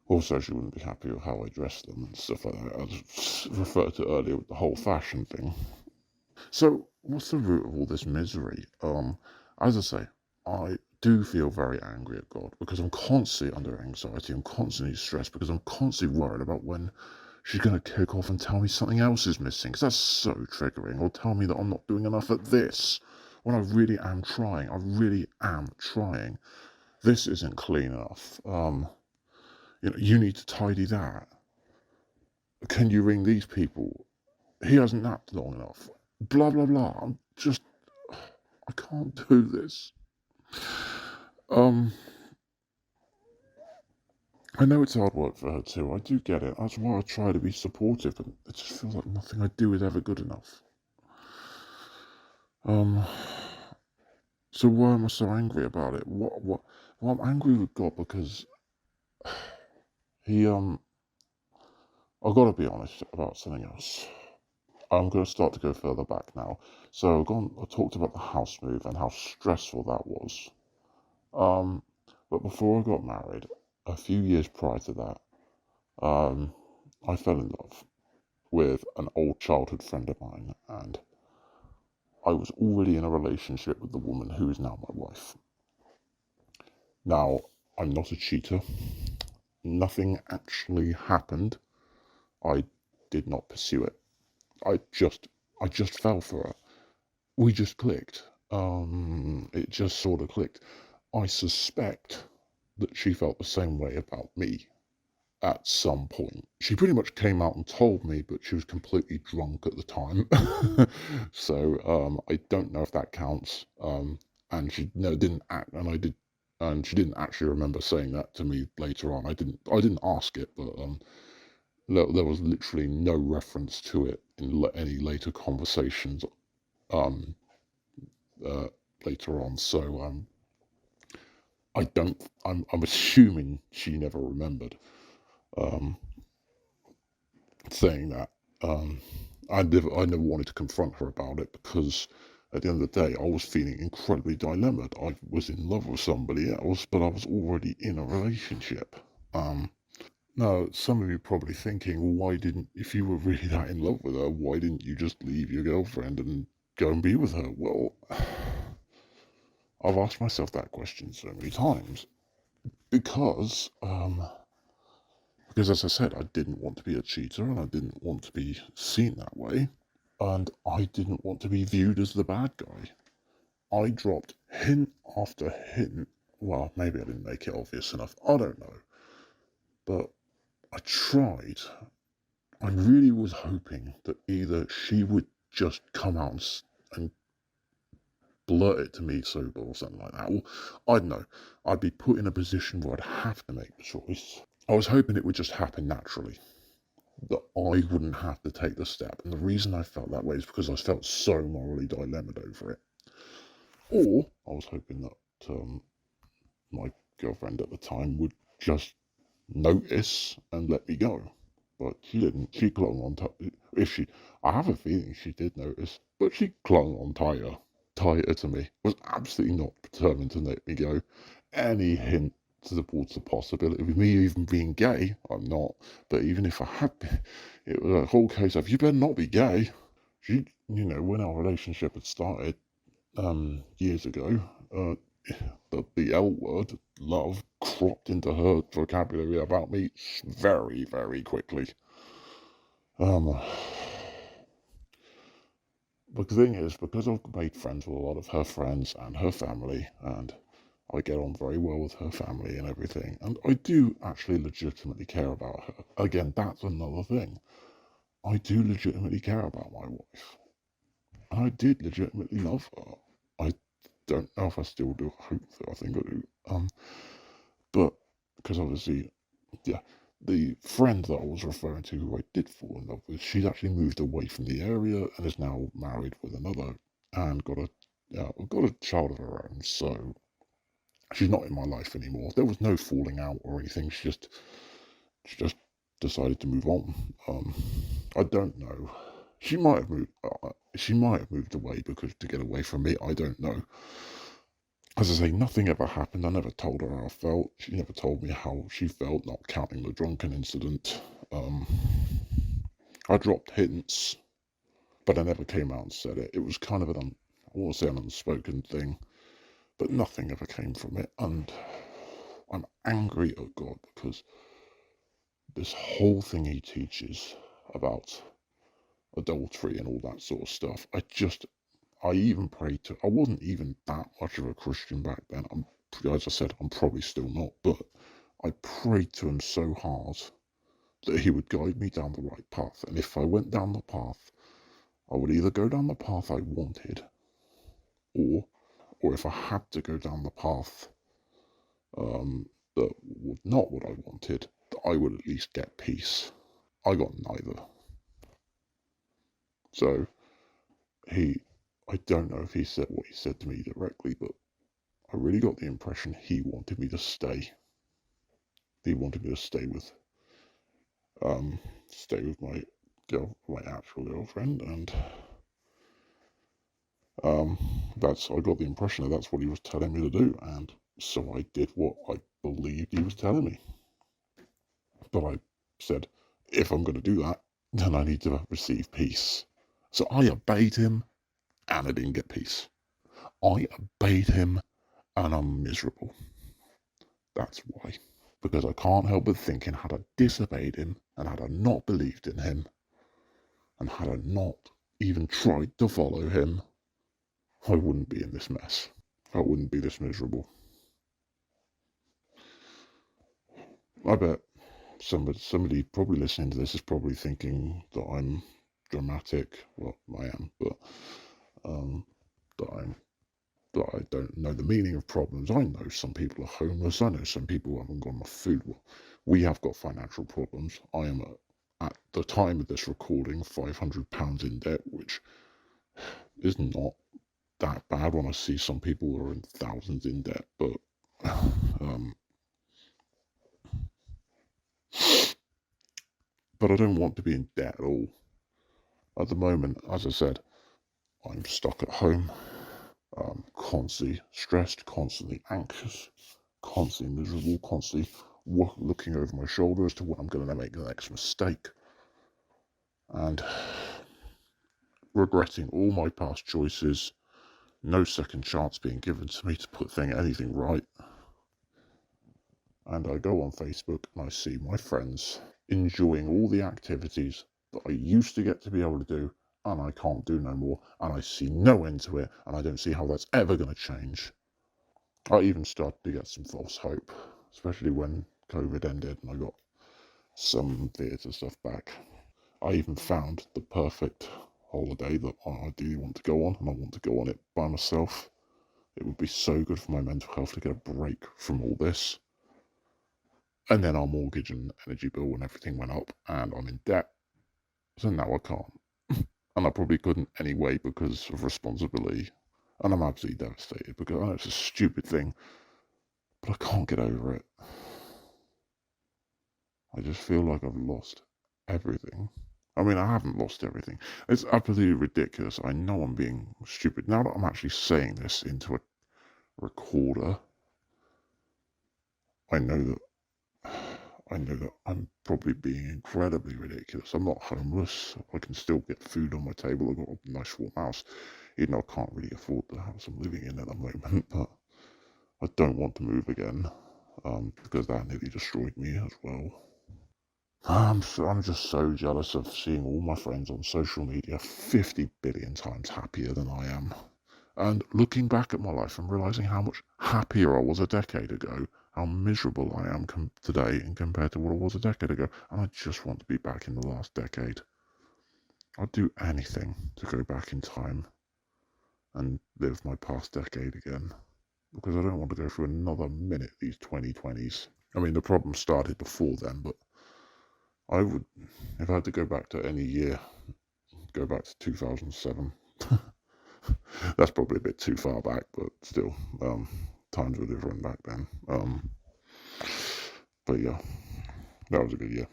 Also, she wouldn't be happy with how I dressed them and stuff like that. As referred to earlier with the whole fashion thing. So, what's the root of all this misery? As I say, I do feel very angry at God because I'm constantly under anxiety. I'm constantly stressed because I'm constantly worried about when she's going to kick off and tell me something else is missing, because that's so triggering, or tell me that I'm not doing enough at this when I really am trying. I really am trying. This isn't clean enough. You need to tidy that. Can you ring these people? He hasn't napped long enough. Blah blah blah. I can't do this. Um, I know it's hard work for her too. I do get it. That's why I try to be supportive, but it just feels like nothing I do is ever good enough. Um, so why am I so angry about it? Well, I'm angry with God because he I've got to be honest about something else. I'm going to start to go further back now. So I talked about the house move and how stressful that was. But before I got married, a few years prior to that, I fell in love with an old childhood friend of mine, and I was already in a relationship with the woman who is now my wife. Now, I'm not a cheater. Nothing actually happened. I did not pursue it. I just fell for her. We just clicked. It just sort of clicked. I suspect that she felt the same way about me at some point. She pretty much came out and told me, but she was completely drunk at the time. So I don't know if that counts. And she no didn't act, and I did, and she didn't actually remember saying that to me later on. I didn't ask it, but there was literally no reference to it in any later conversations. Um, uh, Later on, so I don't. I'm assuming she never remembered. Um, Saying that. Um, I never wanted to confront her about it because at the end of the day, I was feeling incredibly dilemmaed. I was in love with somebody else, but I was already in a relationship. Now, some of you are probably thinking, well, if you were really that in love with her, why didn't you just leave your girlfriend and go and be with her? Well, I've asked myself that question so many times because, as I said, I didn't want to be a cheater and I didn't want to be seen that way. And I didn't want to be viewed as the bad guy. I dropped hint after hint. Well, maybe I didn't make it obvious enough. I don't know. But I tried. I really was hoping that either she would just come out and blurt it to me sober or something like that. Or I don't know. I'd be put in a position where I'd have to make the choice. I was hoping it would just happen naturally, that I wouldn't have to take the step. And the reason I felt that way is because I felt so morally dilemmaed over it. Or I was hoping that my girlfriend at the time would just notice and let me go. But she didn't. She clung on I have a feeling she did notice, but she clung on tighter to me. Was absolutely not determined to let me go. Any hint towards the possibility of me even being gay, I'm not. But even if I had been, it was a whole case of you better not be gay. When our relationship had started, years ago, the L word, love, cropped into her vocabulary about me very, very quickly. Um, but the thing is, because I've made friends with a lot of her friends and her family, and I get on very well with her family and everything, and I do actually legitimately care about her. Again, that's another thing. I do legitimately care about my wife. And I did legitimately love her. I don't know if I still do. I think I do. But because obviously, yeah, the friend that I was referring to, who I did fall in love with, she's actually moved away from the area and is now married with another and got a child of her own. So she's not in my life anymore. There was no falling out or anything. She just decided to move on. I don't know. She might have moved. She might have moved away because to get away from me. I don't know. As I say, nothing ever happened. I never told her how I felt. She never told me how she felt, not counting the drunken incident. I dropped hints, but I never came out and said it. It was kind of I want to say an unspoken thing, but nothing ever came from it. And I'm angry at God because this whole thing he teaches about adultery and all that sort of stuff, I even prayed to, I wasn't even that much of a Christian back then. As I said, I'm probably still not, but I prayed to him so hard that he would guide me down the right path. And if I went down the path, I would either go down the path I wanted, or, or if I had to go down the path that was not what I wanted, that I would at least get peace. I got neither. So I don't know if he said what he said to me directly, but I really got the impression he wanted me to stay. He wanted me to stay with my actual girlfriend, and I got the impression that that's what he was telling me to do, and so I did what I believed he was telling me. But I said, if I'm going to do that, then I need to receive peace. So I obeyed him, and I didn't get peace. I obeyed him, and I'm miserable. That's why. Because I can't help but thinking, had I disobeyed him, and had I not believed in him, and had I not even tried to follow him, I wouldn't be in this mess. I wouldn't be this miserable. I bet somebody probably listening to this is probably thinking that I'm dramatic. Well, I am, but that I don't know the meaning of problems. I know some people are homeless. I know some people haven't got enough food. Well, we have got financial problems. I am at the time of this recording £500 in debt, which is not that bad when I see some people who are in thousands in debt, but but I don't want to be in debt at all. At the moment, as I said, I'm stuck at home, constantly stressed, constantly anxious, constantly miserable, constantly looking over my shoulder as to when I'm going to make the next mistake, and regretting all my past choices, no second chance being given to me to put anything right. And I go on Facebook and I see my friends enjoying all the activities that I used to get to be able to do, and I can't do no more, and I see no end to it, and I don't see how that's ever going to change. I even started to get some false hope, especially when COVID ended and I got some theatre stuff back. I even found the perfect holiday that I ideally want to go on, and I want to go on it by myself. It would be so good for my mental health to get a break from all this. And then our mortgage and energy bill and everything went up, and I'm in debt. So now I can't. And I probably couldn't anyway because of responsibility. And I'm absolutely devastated because I know it's a stupid thing, but I can't get over it. I just feel like I've lost everything. I mean, I haven't lost everything. It's absolutely ridiculous. I know I'm being stupid. Now that I'm actually saying this into a recorder, I know that I'm probably being incredibly ridiculous. I'm not homeless. I can still get food on my table. I've got a nice warm house, even though I can't really afford the house I'm living in at the moment. But I don't want to move again because that nearly destroyed me as well. I'm just so jealous of seeing all my friends on social media 50 billion times happier than I am. And looking back at my life and realising how much happier I was a decade ago, how miserable I am today in compared to what I was a decade ago. And I just want to be back in the last decade. I'd do anything to go back in time and live my past decade again. Because I don't want to go through another minute these 2020s. I mean, the problem started before then, but I would, if I had to go back to any year, go back to 2007. That's probably a bit too far back, but still, times were different back then. But yeah, that was a good year.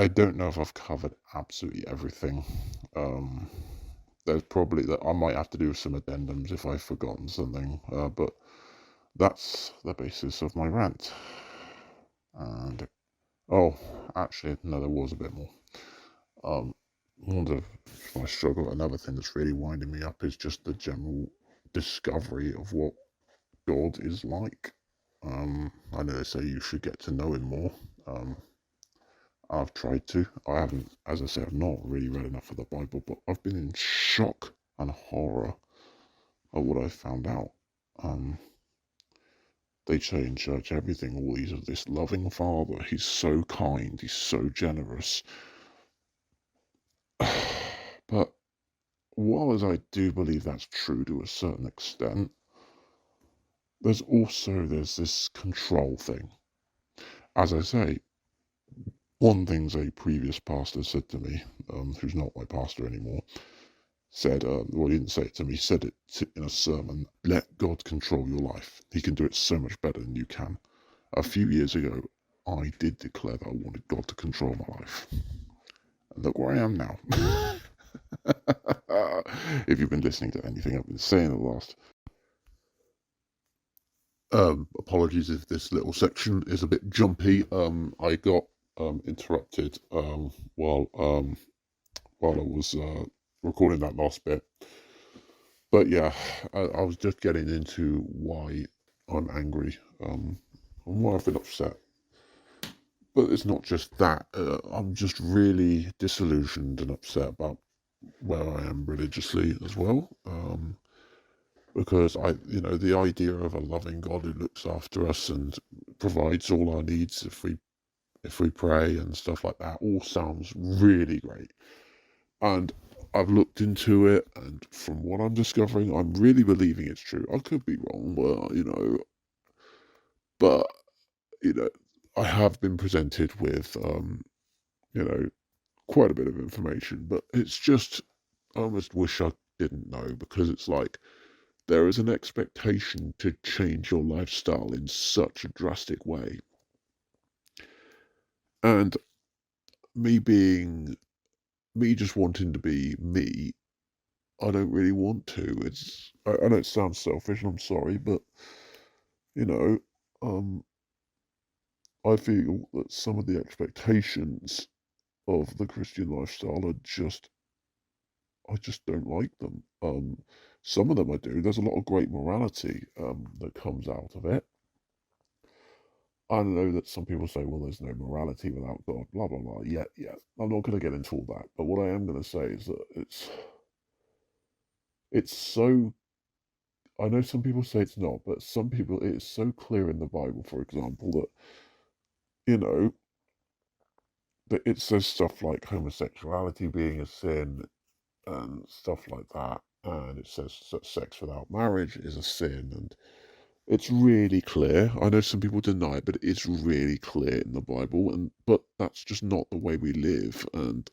I don't know if I've covered absolutely everything. there's probably that I might have to do some addendums if I've forgotten something, but that's the basis of my rant. And oh, actually, no, there was a bit more. One of my struggle, another thing that's really winding me up is just the general discovery of what God is like. I know they say you should get to know him more. I've tried to. I haven't, as I say, I've not really read enough of the Bible, but I've been in shock and horror at what I've found out. They say in church everything, all these of this loving Father. He's so kind. He's so generous. But while as I do believe that's true to a certain extent, there's this control thing. As I say, one thing a previous pastor said to me, who's not my pastor anymore, said, well, he didn't say it to me, he said it in a sermon, let God control your life. He can do it so much better than you can. A few years ago, I did declare that I wanted God to control my life. And look where I am now. If you've been listening to anything I've been saying the last... apologies if this little section is a bit jumpy. I got interrupted while I was recording that last bit. But yeah, I was just getting into why I'm angry and why I've been upset. But it's not just that. I'm just really disillusioned and upset about where I am religiously as well. Because the idea of a loving God who looks after us and provides all our needs if we pray and stuff like that all sounds really great. And I've looked into it, and from what I'm discovering, I'm really believing it's true. I could be wrong, but I have been presented with quite a bit of information, but it's just I almost wish I didn't know, because it's like there is an expectation to change your lifestyle in such a drastic way. And me just wanting to be me, I don't really want to. I know it sounds selfish, and I'm sorry, but you know, I feel that some of the expectations of the Christian lifestyle I just don't like them. Some of them I do. There's a lot of great morality that comes out of it. I know that some people say, well, there's no morality without God, blah, blah, blah. Yeah, I'm not going to get into all that. But what I am going to say is that it's so, I know some people say it's not, but some people, it is so clear in the Bible, for example, that, that it says stuff like homosexuality being a sin and stuff like that. And it says that sex without marriage is a sin. And it's really clear. I know some people deny it, but it's really clear in the Bible. But that's just not the way we live. And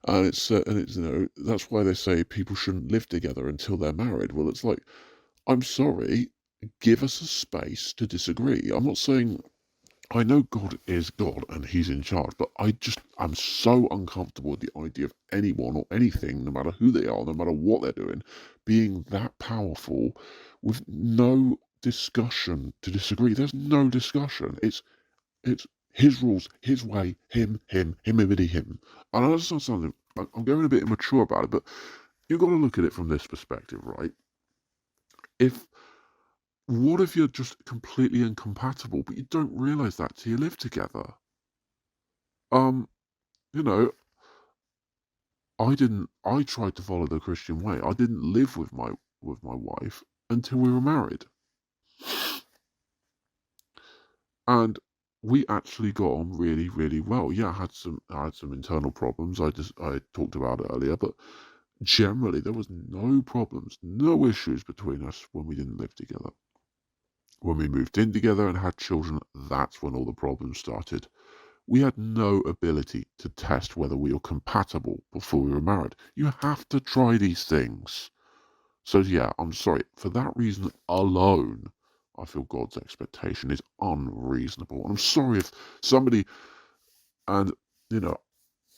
it's that's why they say people shouldn't live together until they're married. Well, it's like, I'm sorry, give us a space to disagree. I'm not saying, I know God is God and he's in charge, but I'm so uncomfortable with the idea of anyone or anything, no matter who they are, no matter what they're doing, being that powerful with no discussion to disagree. There's no discussion. It's his rules, his way, him, him, him. And I know this sounds something, I'm going a bit immature about it, but you've got to look at it from this perspective, right? What if you're just completely incompatible, but you don't realize that till you live together? Um, you know, I tried to follow the Christian way. I didn't live with my wife until we were married. And we actually got on really, really well. Yeah, I had some internal problems. I talked about it earlier, but generally there was no problems, no issues between us when we didn't live together. When we moved in together and had children, that's when all the problems started. We had no ability to test whether we were compatible before we were married. You have to try these things. So yeah, I'm sorry. For that reason alone, I feel God's expectation is unreasonable. And I'm sorry if somebody, and